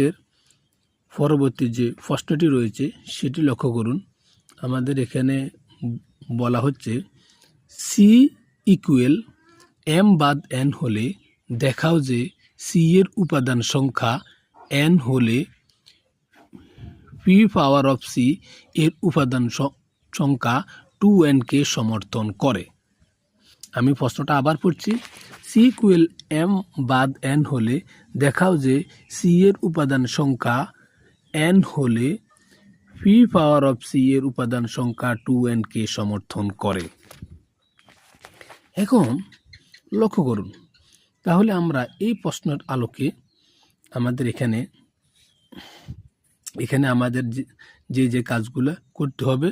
এর পরবর্তী যে প্রশ্নটি রয়েছে সেটি লক্ষ্য করুন। আমাদের এখানে বলা হচ্ছে সি ইকুয়াল এম বাদ এন হলে দেখাও যে সি এর উপাদান সংখ্যা এন হলে পি পাওয়ার অফ সি এর উপাদান সংখ্যা 2n কে সমর্থন করে। আমি প্রশ্নটা আবার পড়ছি। সি ইকুয়াল এম বাদ এন হলে দেখাও যে সি এর উপাদান সংখ্যা এন হলে পি পাওয়ার অফ সি এর উপাদান সংখ্যা 2n কে সমর্থন করে। এখন লক্ষ্য করুন, তাহলে আমরা এই প্রশ্নের আলোকে আমাদের এখানে আমাদের যে কাজগুলো করতে হবে,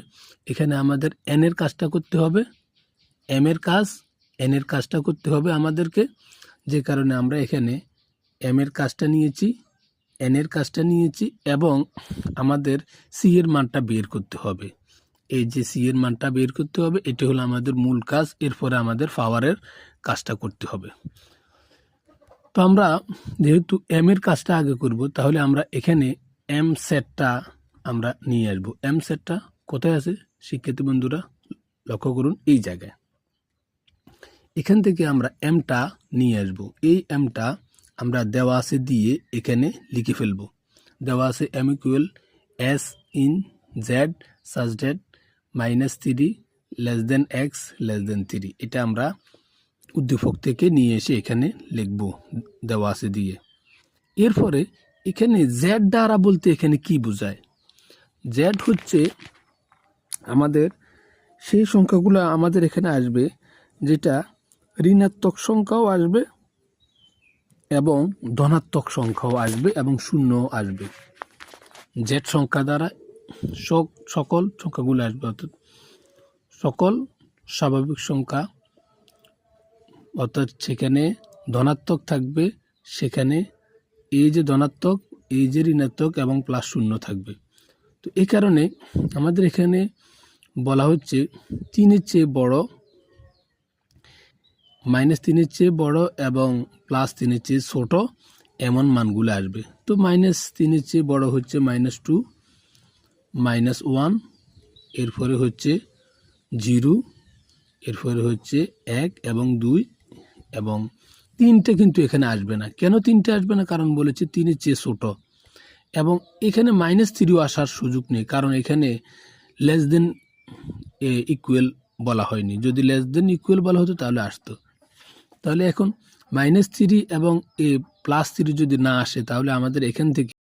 এখানে আমাদের এন এর কাজটা করতে হবে, এম এর কাজ এন এর কাজটা করতে হবে আমাদেরকে, যে কারণে আমরা এখানে এম এর কাজটা নিয়েছি, এন এর কাজটা নিয়েছি এবং আমাদের সি এর মানটা বের করতে হবে। এই যে সি এর মানটা বের করতে হবে, এটি হলো আমাদের মূল কাজ। এরপরে আমাদের পাওয়ারের কাজটা করতে হবে। তো আমরা যেহেতু এম এর কাজটা আগে করব, তাহলে আমরা এখানে এম সেটটা আমরা নিয়ে আসবো। এম সেটটা কোথায় আছে শিক্ষার্থী বন্ধুরা? লক্ষ্য করুন, এই জায়গায়। এখান থেকে আমরা এমটা নিয়ে আসব। এই এমটা আমরা দেওয়া আছে দিয়ে এখানে লিখে ফেলব। দেওয়া আছে M equal S in Z such that -3 less than X less than 3। এটা আমরা উদ্দীপক থেকে নিয়ে এসে এখানে লিখব দেওয়া আছে দিয়ে। এরপরে এখানে জেড দ্বারা বলতে এখানে কি বোঝায়? জেড হচ্ছে আমাদের সেই সংখ্যাগুলো আমাদের এখানে আসবে যেটা ঋণাত্মক সংখ্যাও আসবে এবং ধনাত্মক সংখ্যাও আসবে এবং শূন্যও আসবে। জেড সংখ্যা দ্বারা সকল সংখ্যাগুলো আসবে, অর্থাৎ সকল স্বাভাবিক সংখ্যা, অর্থাৎ সেখানে ধনাত্মক থাকবে, সেখানে এই যে ধনাত্মক, এই যে ঋণাত্মক এবং প্লাস শূন্য থাকবে। তো এই কারণে আমাদের এখানে বলা হচ্ছে 3-এর চেয়ে বড়, -3-এর চেয়ে বড় এবং +3-এর চেয়ে ছোট এমন মানগুলো আসবে। তো -3-এর চেয়ে বড় হচ্ছে -2, -1, এরপরে হচ্ছে 0, এরপরে হচ্ছে 1 এবং 2 এবং 3টে কিন্তু এখানে আসবে না। কেন 3টে আসবে না? কারণ বলেছে 3-এর চেয়ে ছোট। এবং এখানে -3ও আসার সুযোগ নেই, কারণ এখানে লেস দেন ইকুয়াল বলা হয়নি। যদি লেস দেন ইকুয়াল বলা হতো তাহলে আসতো। তাহলে এখন -3 এবং +3 যদি না আসে, তাহলে আমাদের এখান থেকে